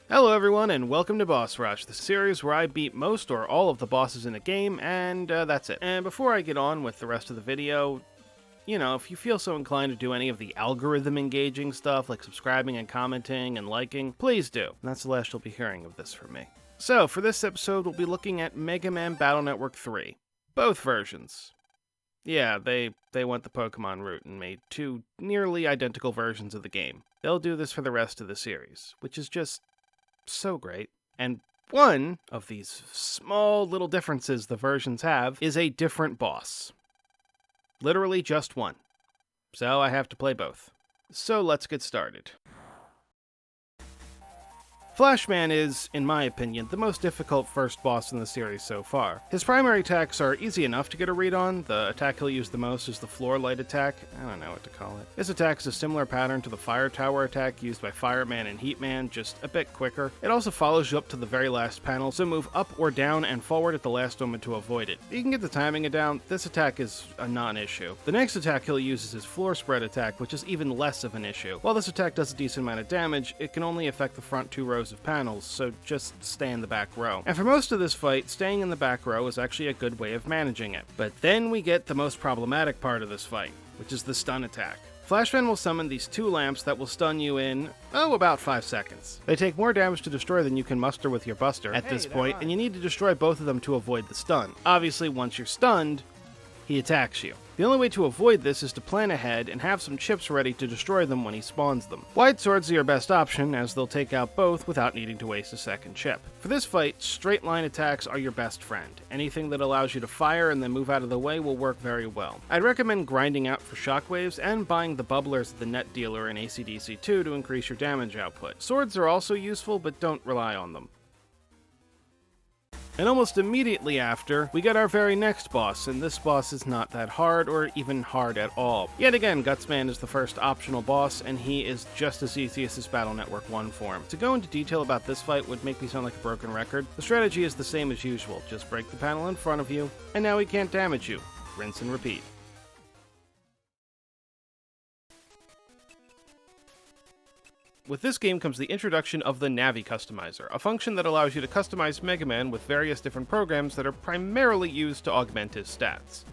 Hello everyone, and welcome to Boss Rush, the series where I beat most or all of the bosses in a game, and that's it. And before I get on with the rest of the video, if you feel so inclined to do any of the algorithm engaging stuff, like subscribing and commenting and liking, please do. And that's the last you'll be hearing of this from me. So, for this episode, we'll be looking at Megaman Battle Network 3. Both versions. Yeah, they went the Pokemon route and made two nearly identical versions of the game. They'll do this for the rest of the series, which is just so great. And one of these small little differences the versions have is a different boss. Literally just one. So I have to play both. So let's get started. Flashman is, in my opinion, the most difficult first boss in the series so far. His primary attacks are easy enough to get a read on. The attack he'll use the most is the floor light attack. I don't know what to call it. This attack is a similar pattern to the fire tower attack used by Fireman and Heatman, just a bit quicker. It also follows you up to the very last panel, so move up or down and forward at the last moment to avoid it. You can get the timing down. This attack is a non-issue. The next attack he'll use is his floor spread attack, which is even less of an issue. While this attack does a decent amount of damage, it can only affect the front two rows of panels, so just stay in the back row. And for most of this fight, staying in the back row is actually a good way of managing it. But then we get the most problematic part of this fight, which is the stun attack. Flashman will summon these two lamps that will stun you in, about 5 seconds. They take more damage to destroy than you can muster with your buster at this point, and you need to destroy both of them to avoid the stun. Obviously, once you're stunned, he attacks you. The only way to avoid this is to plan ahead and have some chips ready to destroy them when he spawns them. Wide swords are your best option, as they'll take out both without needing to waste a second chip. For this fight, straight line attacks are your best friend. Anything that allows you to fire and then move out of the way will work very well. I'd recommend grinding out for shockwaves and buying the bubblers at the net dealer in AC/DC 2 to increase your damage output. Swords are also useful, but don't rely on them. And almost immediately after, we get our very next boss, and this boss is not that hard, or even hard at all. Yet again, Gutsman is the first optional boss, and he is just as easy as his Battle Network 1 form. To go into detail about this fight would make me sound like a broken record. The strategy is the same as usual, just break the panel in front of you, and now he can't damage you. Rinse and repeat. With this game comes the introduction of the Navi Customizer, a function that allows you to customize Megaman with various different programs that are primarily used to augment his stats.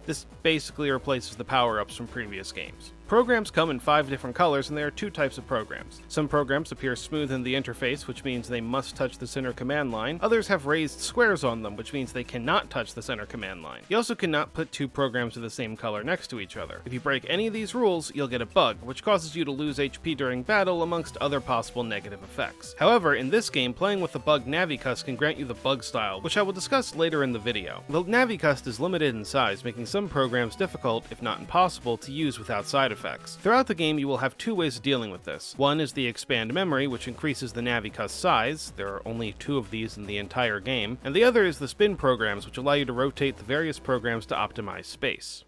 This basically replaces the power-ups from previous games. Programs come in 5 different colors, and there are 2 types of programs. Some programs appear smooth in the interface, which means they must touch the center command line. Others have raised squares on them, which means they cannot touch the center command line. You also cannot put 2 programs of the same color next to each other. If you break any of these rules, you'll get a bug, which causes you to lose HP during battle, amongst other possible negative effects. However, in this game, playing with the bug Navicust can grant you the bug style, which I will discuss later in the video. The Navicust is limited in size, making some programs difficult, if not impossible, to use without side effects. Throughout the game, you will have 2 ways of dealing with this. One is the expand memory, which increases the Navicust size. There are only 2 of these in the entire game. And the other is the spin programs, which allow you to rotate the various programs to optimize space.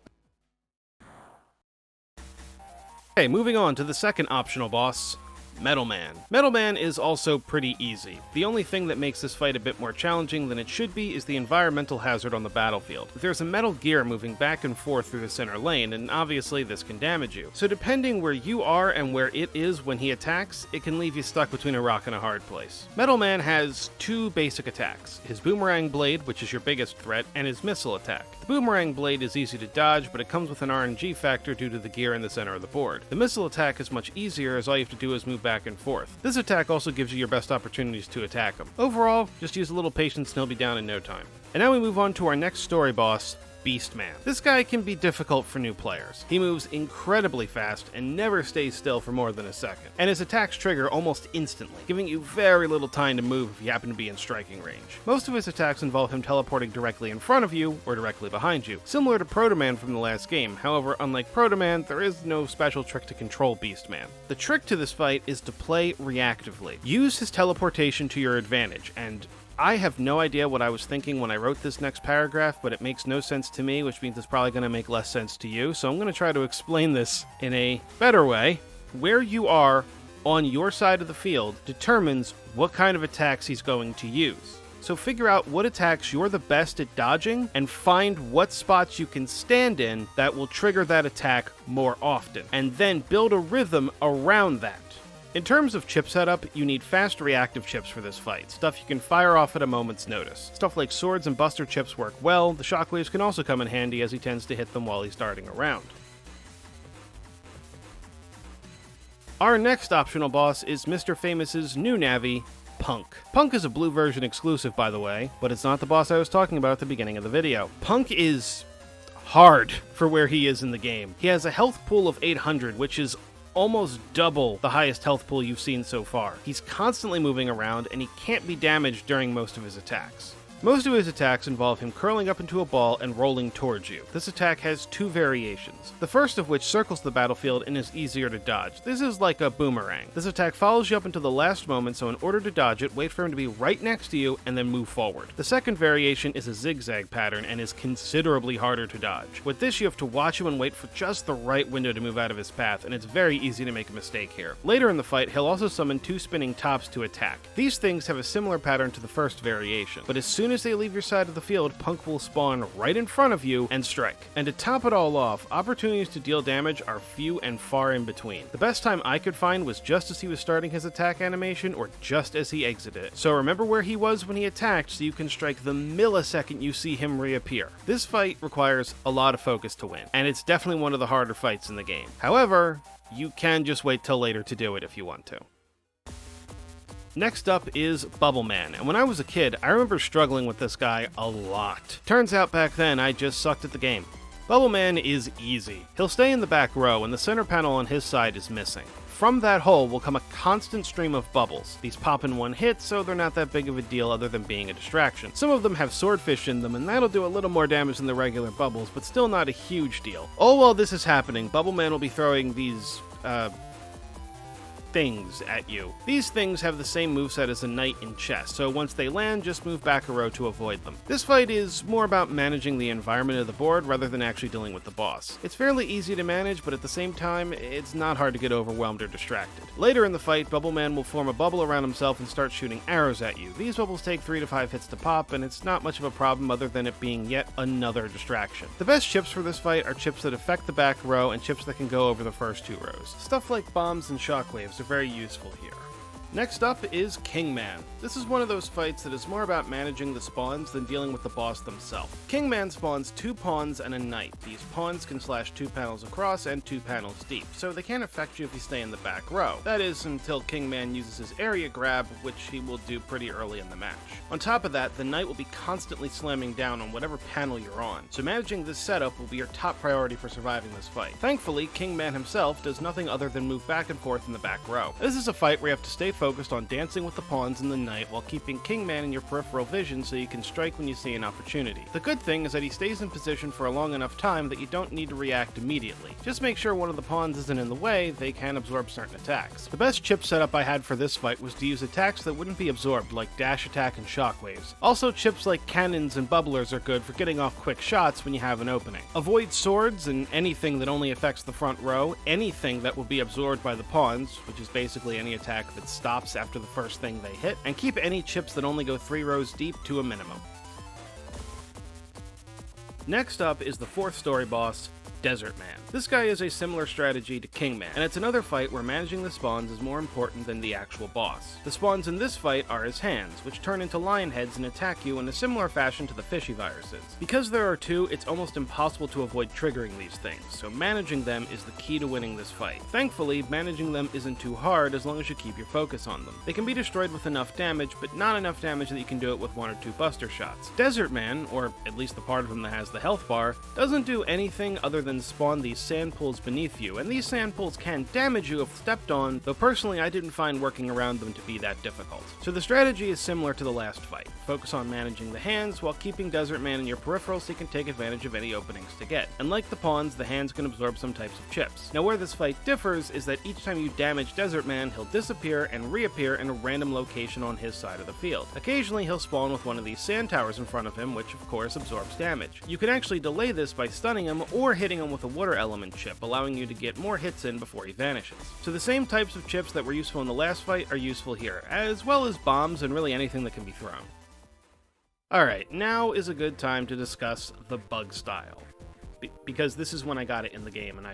Okay, moving on to the second optional boss, Metal Man. Metal Man is also pretty easy. The only thing that makes this fight a bit more challenging than it should be is the environmental hazard on the battlefield. There's a metal gear moving back and forth through the center lane, and obviously this can damage you. So depending where you are and where it is when he attacks, it can leave you stuck between a rock and a hard place. Metal Man has 2 basic attacks, his Boomerang Blade, which is your biggest threat, and his Missile attack. The Boomerang Blade is easy to dodge, but it comes with an RNG factor due to the gear in the center of the board. The Missile attack is much easier, as all you have to do is move back and forth. This attack also gives you your best opportunities to attack him. Overall, just use a little patience and he'll be down in no time. And now we move on to our next story boss, Beastman. This guy can be difficult for new players. He moves incredibly fast and never stays still for more than a second. And his attacks trigger almost instantly, giving you very little time to move if you happen to be in striking range. Most of his attacks involve him teleporting directly in front of you or directly behind you, similar to Proto-Man from the last game. However, unlike Proto-Man, there is no special trick to control Beastman. The trick to this fight is to play reactively. Use his teleportation to your advantage, and I have no idea what I was thinking when I wrote this next paragraph, but it makes no sense to me, which means it's probably going to make less sense to you, so I'm going to try to explain this in a better way. Where you are on your side of the field determines what kind of attacks he's going to use. So figure out what attacks you're the best at dodging, and find what spots you can stand in that will trigger that attack more often, and then build a rhythm around that. In terms of chip setup, you need fast reactive chips for this fight, stuff you can fire off at a moment's notice. Stuff like swords and buster chips work well, the shockwaves can also come in handy as he tends to hit them while he's darting around. Our next optional boss is Mr. Famous's new Navi, Punk. Punk is a Blue version exclusive, by the way, but it's not the boss I was talking about at the beginning of the video. Punk is hard for where he is in the game. He has a health pool of 800, which is almost double the highest health pool you've seen so far. He's constantly moving around, and he can't be damaged during most of his attacks. Most of his attacks involve him curling up into a ball and rolling towards you. This attack has two variations, the first of which circles the battlefield and is easier to dodge. This is like a boomerang. This attack follows you up until the last moment, so in order to dodge it, wait for him to be right next to you and then move forward. The second variation is a zigzag pattern and is considerably harder to dodge. With this, you have to watch him and wait for just the right window to move out of his path, and it's very easy to make a mistake here. Later in the fight, he'll also summon two spinning tops to attack. These things have a similar pattern to the first variation, but as soon as they leave your side of the field, Punk will spawn right in front of you and strike. And to top it all off, opportunities to deal damage are few and far in between. The best time I could find was just as he was starting his attack animation or just as he exited it. So remember where he was when he attacked so you can strike the millisecond you see him reappear. This fight requires a lot of focus to win, and it's definitely one of the harder fights in the game. However, you can just wait till later to do it if you want to. Next up is Bubble Man, and when I was a kid, I remember struggling with this guy a lot. Turns out back then, I just sucked at the game. Bubble Man is easy. He'll stay in the back row, and the center panel on his side is missing. From that hole will come a constant stream of bubbles. These pop in one hit, so they're not that big of a deal other than being a distraction. Some of them have swordfish in them, and that'll do a little more damage than the regular bubbles, but still not a huge deal. All while this is happening, Bubble Man will be throwing these, things at you. These things have the same moveset as a knight in chess, so once they land, just move back a row to avoid them. This fight is more about managing the environment of the board rather than actually dealing with the boss. It's fairly easy to manage, but at the same time, it's not hard to get overwhelmed or distracted. Later in the fight, Bubble Man will form a bubble around himself and start shooting arrows at you. These bubbles take 3 to 5 hits to pop, and it's not much of a problem other than it being yet another distraction. The best chips for this fight are chips that affect the back row and chips that can go over the first 2 rows. Stuff like bombs and shockwaves are very useful here. Next up is Kingman. This is one of those fights that is more about managing the spawns than dealing with the boss themselves. Kingman spawns 2 pawns and a knight. These pawns can slash 2 panels across and 2 panels deep, so they can't affect you if you stay in the back row. That is, until Kingman uses his area grab, which he will do pretty early in the match. On top of that, the knight will be constantly slamming down on whatever panel you're on, so managing this setup will be your top priority for surviving this fight. Thankfully, Kingman himself does nothing other than move back and forth in the back row. This is a fight where you have to stay focused on dancing with the pawns and the knight while keeping Kingman in your peripheral vision so you can strike when you see an opportunity. The good thing is that he stays in position for a long enough time that you don't need to react immediately. Just make sure one of the pawns isn't in the way, they can absorb certain attacks. The best chip setup I had for this fight was to use attacks that wouldn't be absorbed, like dash attack and shockwaves. Also, chips like cannons and bubblers are good for getting off quick shots when you have an opening. Avoid swords and anything that only affects the front row, anything that will be absorbed by the pawns, which is basically any attack that stops after the first thing they hit, and keep any chips that only go 3 rows deep to a minimum. Next up is the 4th story boss, Desert Man. This guy is a similar strategy to Kingman, and it's another fight where managing the spawns is more important than the actual boss. The spawns in this fight are his hands, which turn into lion heads and attack you in a similar fashion to the fishy viruses. Because there are 2, it's almost impossible to avoid triggering these things, so managing them is the key to winning this fight. Thankfully, managing them isn't too hard as long as you keep your focus on them. They can be destroyed with enough damage, but not enough damage that you can do it with 1 or 2 buster shots. Desert Man, or at least the part of him that has the health bar, doesn't do anything other than spawn these sand pools beneath you, and these sand pools can damage you if stepped on, though personally I didn't find working around them to be that difficult. So the strategy is similar to the last fight. Focus on managing the hands while keeping Desert Man in your peripheral so you can take advantage of any openings to get. And like the pawns, the hands can absorb some types of chips. Now where this fight differs is that each time you damage Desert Man, he'll disappear and reappear in a random location on his side of the field. Occasionally he'll spawn with one of these sand towers in front of him, which of course absorbs damage. You can actually delay this by stunning him or hitting him with a water element chip, allowing you to get more hits in before he vanishes. So the same types of chips that were useful in the last fight are useful here, as well as bombs and really anything that can be thrown. Alright, now is a good time to discuss the bug style. Because this is when I got it in the game and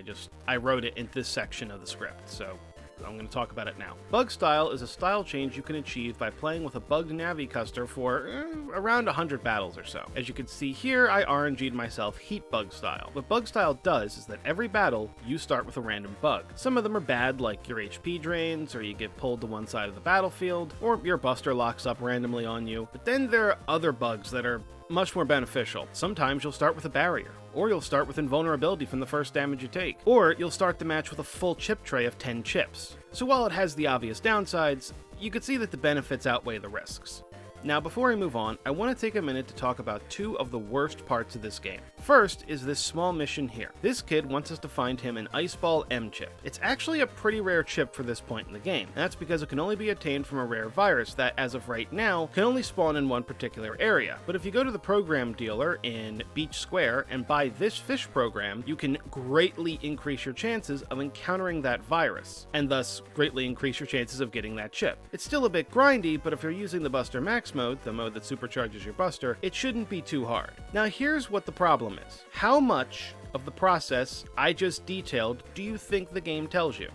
I wrote it in this section of the script, so I'm going to talk about it now. Bug style is a style change you can achieve by playing with a bugged Navi Custer for around 100 battles or so. As you can see here, I RNG'd myself heat bug style. What bug style does is that every battle, you start with a random bug. Some of them are bad, like your HP drains, or you get pulled to one side of the battlefield, or your buster locks up randomly on you. But then there are other bugs that are much more beneficial. Sometimes you'll start with a barrier, or you'll start with invulnerability from the first damage you take, or you'll start the match with a full chip tray of 10 chips. So while it has the obvious downsides, you could see that the benefits outweigh the risks. Now, before I move on, I want to take a minute to talk about two of the worst parts of this game. First is this small mission here. This kid wants us to find him an Ice Ball M chip. It's actually a pretty rare chip for this point in the game, and that's because it can only be obtained from a rare virus that, as of right now, can only spawn in one particular area. But if you go to the program dealer in Beach Square and buy this fish program, you can greatly increase your chances of encountering that virus, and thus greatly increase your chances of getting that chip. It's still a bit grindy, but if you're using the Buster Max mode, the mode that supercharges your buster, it shouldn't be too hard. Now here's what the problem is. How much of the process I just detailed do you think the game tells you?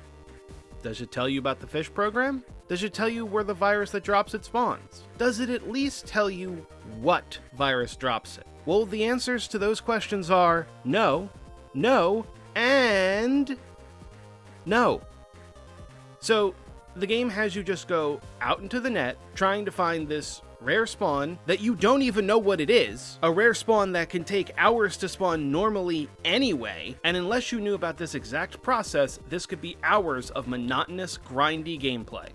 Does it tell you about the fish program? Does it tell you where the virus that drops it spawns? Does it at least tell you what virus drops it? Well, the answers to those questions are no, no, and no. So the game has you just go out into the net trying to find this rare spawn that you don't even know what it is, a rare spawn that can take hours to spawn normally anyway, and unless you knew about this exact process, this could be hours of monotonous, grindy gameplay.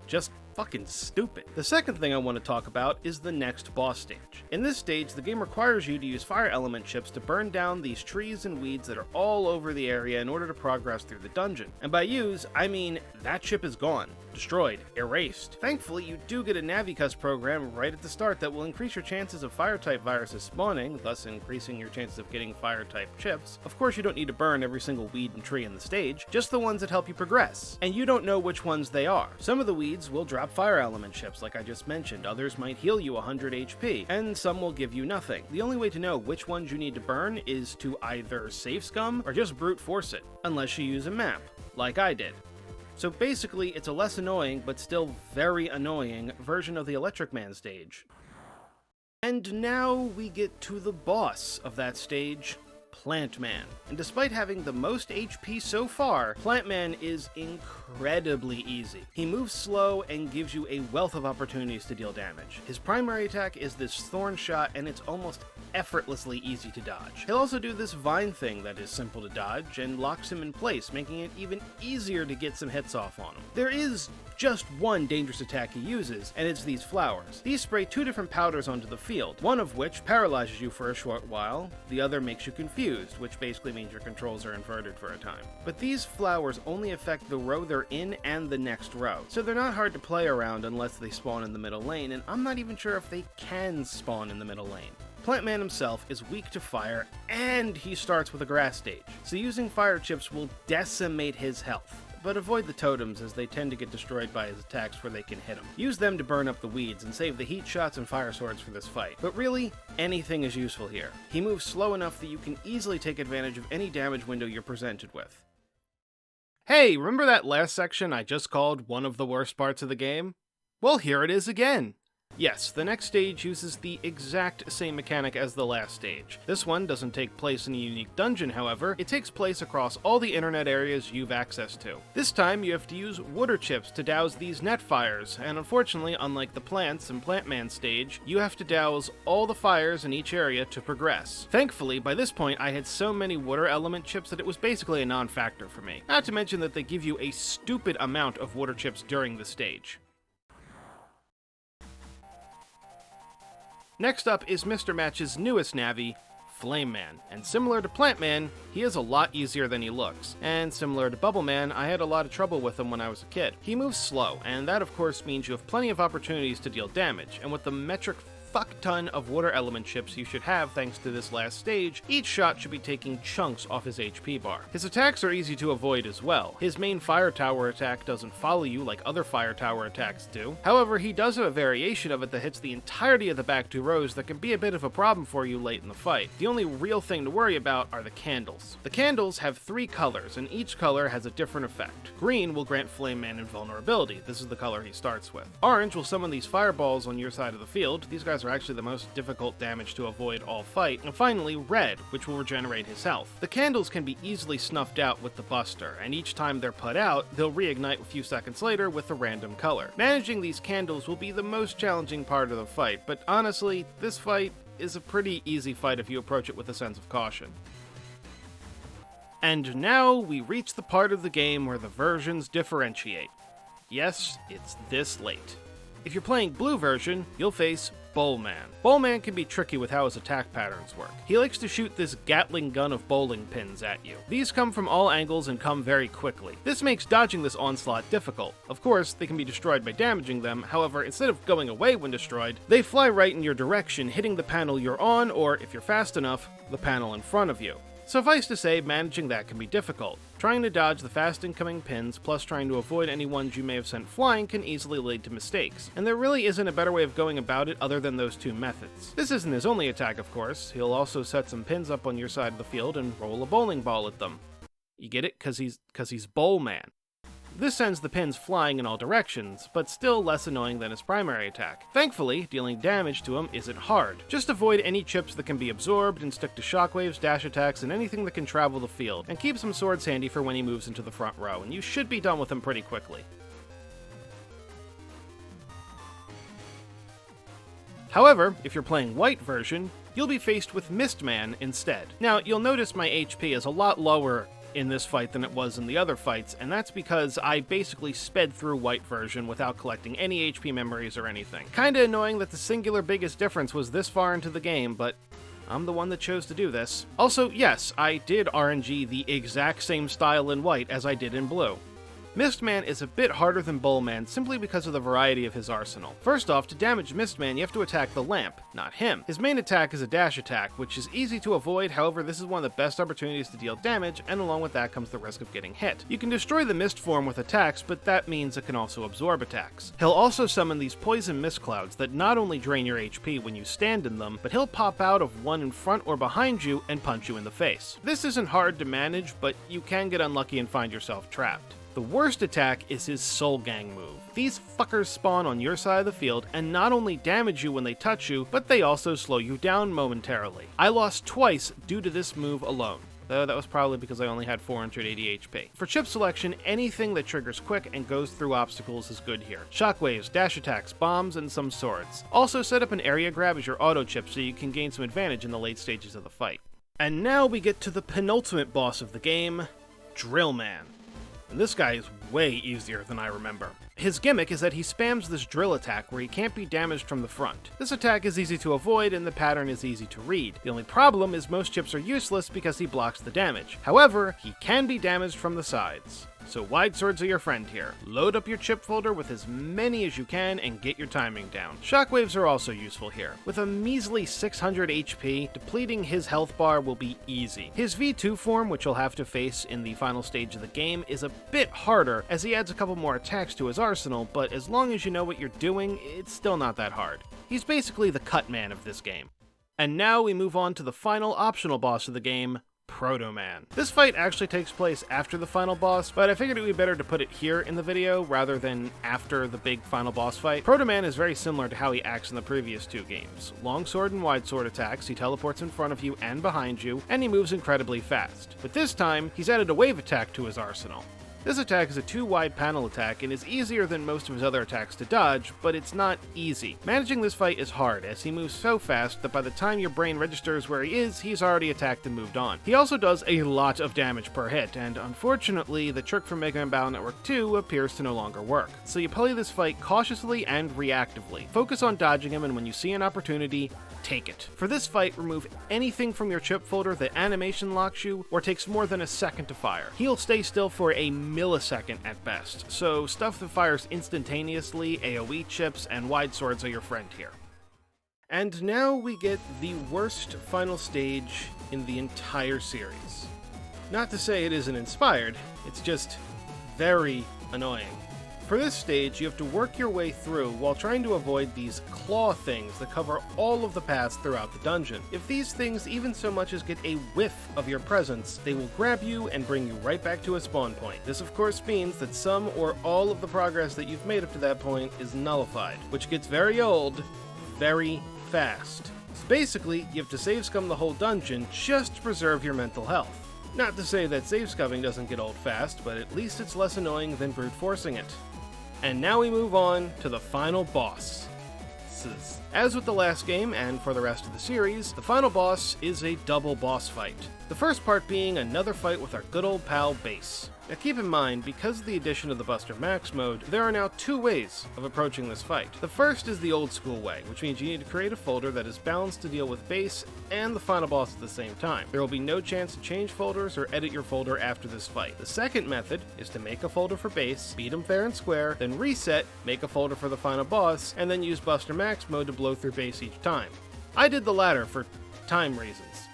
Just fucking stupid. The second thing I want to talk about is the next boss stage. In this stage, the game requires you to use fire element chips to burn down these trees and weeds that are all over the area in order to progress through the dungeon. And by use, I mean that chip is gone, destroyed, erased. Thankfully, you do get a Navi Cust program right at the start that will increase your chances of fire-type viruses spawning, thus increasing your chances of getting fire-type chips. Of course, you don't need to burn every single weed and tree in the stage, just the ones that help you progress. And you don't know which ones they are. Some of the weeds will drop fire element chips like I just mentioned, others might heal you 100 HP, and some will give you nothing. The only way to know which ones you need to burn is to either safe scum or just brute force it, unless you use a map, like I did. So basically, it's a less annoying, but still very annoying, version of the Electric Man stage. And now we get to the boss of that stage, Plant Man. And despite having the most HP so far, Plant Man is incredibly easy. He moves slow and gives you a wealth of opportunities to deal damage. His primary attack is this Thorn Shot, and it's almost effortlessly easy to dodge. He'll also do this vine thing that is simple to dodge and locks him in place, making it even easier to get some hits off on him. There is just one dangerous attack he uses, and it's these flowers. These spray two different powders onto the field, one of which paralyzes you for a short while, the other makes you confused, which basically means your controls are inverted for a time. But these flowers only affect the row they're in and the next row, so they're not hard to play around unless they spawn in the middle lane, and I'm not even sure if they can spawn in the middle lane. Plant Man himself is weak to fire, and he starts with a grass stage, so using fire chips will decimate his health. But avoid the totems as they tend to get destroyed by his attacks where they can hit him. Use them to burn up the weeds and save the heat shots and fire swords for this fight. But really, anything is useful here. He moves slow enough that you can easily take advantage of any damage window you're presented with. Hey, remember that last section I just called one of the worst parts of the game? Well, here it is again. Yes, the next stage uses the exact same mechanic as the last stage. This one doesn't take place in a unique dungeon, however. It takes place across all the internet areas you've access to. This time, you have to use water chips to douse these net fires, and unfortunately, unlike the plants and Plant Man stage, you have to douse all the fires in each area to progress. Thankfully, by this point, I had so many water element chips that it was basically a non-factor for me. Not to mention that they give you a stupid amount of water chips during the stage. Next up is Mr. Match's newest Navi, Flame Man, and similar to Plant Man, he is a lot easier than he looks, and similar to Bubble Man, I had a lot of trouble with him when I was a kid. He moves slow, and that of course means you have plenty of opportunities to deal damage, and with the metric fuck ton of water element chips you should have thanks to this last stage. Each shot should be taking chunks off his HP bar. His attacks are easy to avoid as well. His main fire tower attack doesn't follow you like other fire tower attacks do. However, he does have a variation of it that hits the entirety of the back 2 rows that can be a bit of a problem for you late in the fight. The only real thing to worry about are the candles. The candles have 3 colors, and each color has a different effect. Green will grant Flame Man invulnerability. This is the color he starts with. Orange will summon these fireballs on your side of the field. These guys are actually the most difficult damage to avoid all fight. And finally, red, which will regenerate his health. The candles can be easily snuffed out with the Buster, and each time they're put out, they'll reignite a few seconds later with a random color. Managing these candles will be the most challenging part of the fight, but honestly, this fight is a pretty easy fight if you approach it with a sense of caution. And now we reach the part of the game where the versions differentiate. Yes, it's this late. If you're playing blue version, you'll face Bowlman. Bowlman can be tricky with how his attack patterns work. He likes to shoot this Gatling gun of bowling pins at you. These come from all angles and come very quickly. This makes dodging this onslaught difficult. Of course, they can be destroyed by damaging them, however, instead of going away when destroyed, they fly right in your direction, hitting the panel you're on, or, if you're fast enough, the panel in front of you. Suffice to say, managing that can be difficult. Trying to dodge the fast incoming pins, plus trying to avoid any ones you may have sent flying, can easily lead to mistakes, and there really isn't a better way of going about it other than those 2 methods. This isn't his only attack, of course. He'll also set some pins up on your side of the field and roll a bowling ball at them. You get it? 'Cause he's Bowlman. This sends the pins flying in all directions, but still less annoying than his primary attack. Thankfully, dealing damage to him isn't hard. Just avoid any chips that can be absorbed and stick to shockwaves, dash attacks, and anything that can travel the field, and keep some swords handy for when he moves into the front row, and you should be done with him pretty quickly. However, if you're playing white version, you'll be faced with Mistman instead. Now, you'll notice my HP is a lot lower in this fight than it was in the other fights, and that's because I basically sped through white version without collecting any HP memories or anything. Kinda annoying that the singular biggest difference was this far into the game, but I'm the one that chose to do this. Also, yes, I did RNG the exact same style in white as I did in blue. Mistman is a bit harder than Bowlman simply because of the variety of his arsenal. First off, to damage Mistman, you have to attack the lamp, not him. His main attack is a dash attack, which is easy to avoid, however this is one of the best opportunities to deal damage, and along with that comes the risk of getting hit. You can destroy the mist form with attacks, but that means it can also absorb attacks. He'll also summon these poison mist clouds that not only drain your HP when you stand in them, but he'll pop out of one in front or behind you and punch you in the face. This isn't hard to manage, but you can get unlucky and find yourself trapped. The worst attack is his Soul Gang move. These fuckers spawn on your side of the field and not only damage you when they touch you, but they also slow you down momentarily. I lost twice due to this move alone, though that was probably because I only had 480 HP. For chip selection, anything that triggers quick and goes through obstacles is good here. Shockwaves, dash attacks, bombs, and some swords. Also set up an area grab as your auto chip so you can gain some advantage in the late stages of the fight. And now we get to the penultimate boss of the game, Drillman. And this guy is way easier than I remember. His gimmick is that he spams this drill attack where he can't be damaged from the front. This attack is easy to avoid and the pattern is easy to read. The only problem is most chips are useless because he blocks the damage. However, he can be damaged from the sides. So wide swords are your friend here. Load up your chip folder with as many as you can and get your timing down. Shockwaves are also useful here. With a measly 600 HP, depleting his health bar will be easy. His V2 form, which you'll have to face in the final stage of the game, is a bit harder as he adds a couple more attacks to his arsenal, but as long as you know what you're doing, it's still not that hard. He's basically the cut man of this game. And now we move on to the final optional boss of the game, Proto-Man. This fight actually takes place after the final boss, but I figured it would be better to put it here in the video rather than after the big final boss fight. Proto-Man is very similar to how he acts in the previous 2 games. Long sword and wide sword attacks, he teleports in front of you and behind you, and he moves incredibly fast. But this time, he's added a wave attack to his arsenal. This attack is a 2-wide panel attack and is easier than most of his other attacks to dodge, but it's not easy. Managing this fight is hard, as he moves so fast that by the time your brain registers where he is, he's already attacked and moved on. He also does a lot of damage per hit, and unfortunately, the trick from Megaman Battle Network 2 appears to no longer work. So you play this fight cautiously and reactively. Focus on dodging him, and when you see an opportunity, take it. For this fight, remove anything from your chip folder that animation locks you or takes more than a second to fire. He'll stay still for a millisecond at best, so stuff that fires instantaneously, AoE chips, and wide swords are your friend here. And now we get the worst final stage in the entire series. Not to say it isn't inspired, it's just very annoying. For this stage, you have to work your way through while trying to avoid these claw things that cover all of the paths throughout the dungeon. If these things even so much as get a whiff of your presence, they will grab you and bring you right back to a spawn point. This of course means that some or all of the progress that you've made up to that point is nullified, which gets very old very fast. So basically, you have to save scum the whole dungeon just to preserve your mental health. Not to say that save scumming doesn't get old fast, but at least it's less annoying than brute forcing it. And now we move on to the final boss. As with the last game, and for the rest of the series, the final boss is a double boss fight. The first part being another fight with our good old pal Bass. Now keep in mind, because of the addition of the Buster Max mode, there are now two ways of approaching this fight. The first is the old school way, which means you need to create a folder that is balanced to deal with Bass and the final boss at the same time. There will be no chance to change folders or edit your folder after this fight. The second method is to make a folder for Bass, beat him fair and square, then reset, make a folder for the final boss, and then use Buster Max mode to blow through Bass each time. I did the latter for time reasons.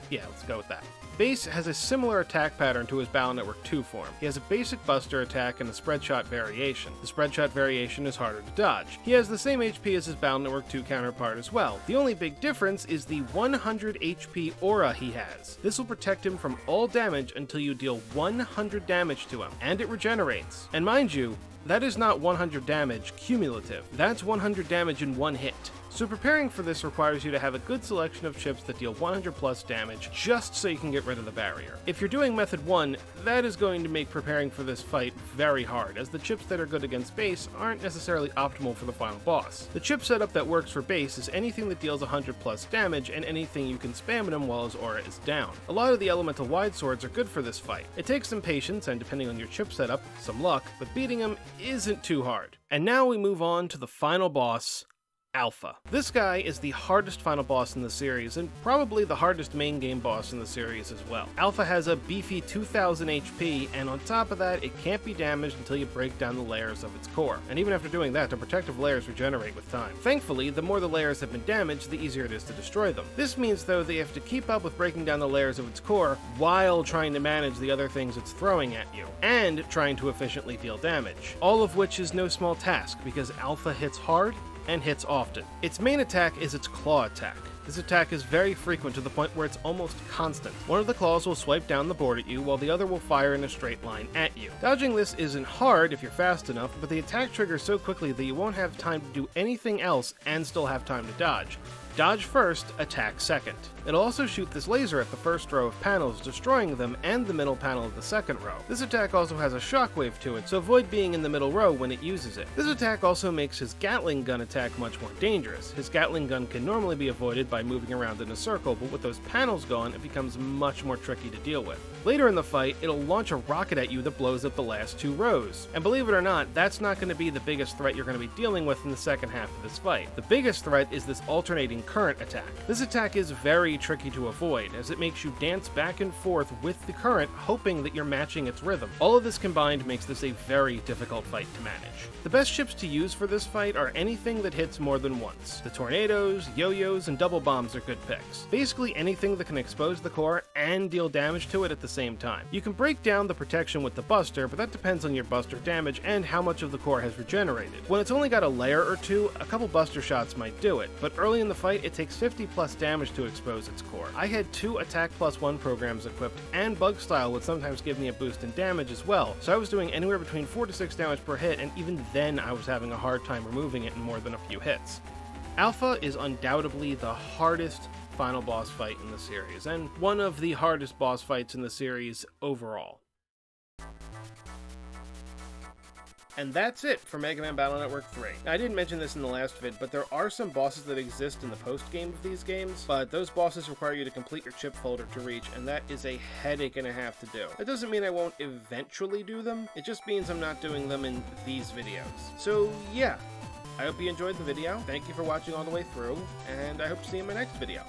Yeah, let's go with that. Bass has a similar attack pattern to his Battle Network 2 form. He has a basic Buster attack and a spread shot variation. The spread shot variation is harder to dodge. He has the same HP as his Battle Network 2 counterpart as well. The only big difference is the 100 HP aura he has. This will protect him from all damage until you deal 100 damage to him, and it regenerates. And mind you, that is not 100 damage cumulative. That's 100 damage in one hit. So preparing for this requires you to have a good selection of chips that deal 100 plus damage, just so you can get rid of the barrier. If you're doing method 1, that is going to make preparing for this fight very hard, as the chips that are good against Bass aren't necessarily optimal for the final boss. The chip setup that works for Bass is anything that deals 100 plus damage and anything you can spam at him while his aura is down. A lot of the elemental wide swords are good for this fight. It takes some patience and, depending on your chip setup, some luck, but beating him isn't too hard. And now we move on to the final boss, Alpha. This guy is the hardest final boss in the series, and probably the hardest main game boss in the series as well. Alpha has a beefy 2000 HP, and on top of that, it can't be damaged until you break down the layers of its core. And even after doing that, the protective layers regenerate with time. Thankfully, the more the layers have been damaged, the easier it is to destroy them. This means, though, that you have to keep up with breaking down the layers of its core while trying to manage the other things it's throwing at you, and trying to efficiently deal damage. All of which is no small task, because Alpha hits hard and hits often. Its main attack is its claw attack. This attack is very frequent to the point where it's almost constant. One of the claws will swipe down the board at you, while the other will fire in a straight line at you. Dodging this isn't hard if you're fast enough, but the attack triggers so quickly that you won't have time to do anything else and still have time to dodge. Dodge first, attack second. It'll also shoot this laser at the first row of panels, destroying them and the middle panel of the second row. This attack also has a shockwave to it, so avoid being in the middle row when it uses it. This attack also makes his Gatling gun attack much more dangerous. His Gatling gun can normally be avoided by moving around in a circle, but with those panels gone, it becomes much more tricky to deal with. Later in the fight, it'll launch a rocket at you that blows up the last two rows. And believe it or not, that's not going to be the biggest threat you're going to be dealing with in the second half of this fight. The biggest threat is this alternating current attack. This attack is very tricky to avoid, as it makes you dance back and forth with the current, hoping that you're matching its rhythm. All of this combined makes this a very difficult fight to manage. The best chips to use for this fight are anything that hits more than once. The tornadoes, yo-yos, and double bombs are good picks. Basically anything that can expose the core and deal damage to it at the same time. You can break down the protection with the Buster, but that depends on your Buster damage and how much of the core has regenerated. When it's only got a layer or two, a couple Buster shots might do it, but early in the fight it takes 50 plus damage to expose its core. I had 2 Attack Plus 1 programs equipped, and Bug Style would sometimes give me a boost in damage as well, so I was doing anywhere between 4 to 6 damage per hit, and even then I was having a hard time removing it in more than a few hits. Alpha is undoubtedly the hardest final boss fight in the series, and one of the hardest boss fights in the series overall. And that's it for Mega Man Battle Network 3. Now, I didn't mention this in the last vid, but there are some bosses that exist in the post-game of these games, but those bosses require you to complete your chip folder to reach, and that is a headache and a half to do. That doesn't mean I won't eventually do them, it just means I'm not doing them in these videos. So yeah, I hope you enjoyed the video, thank you for watching all the way through, and I hope to see you in my next video.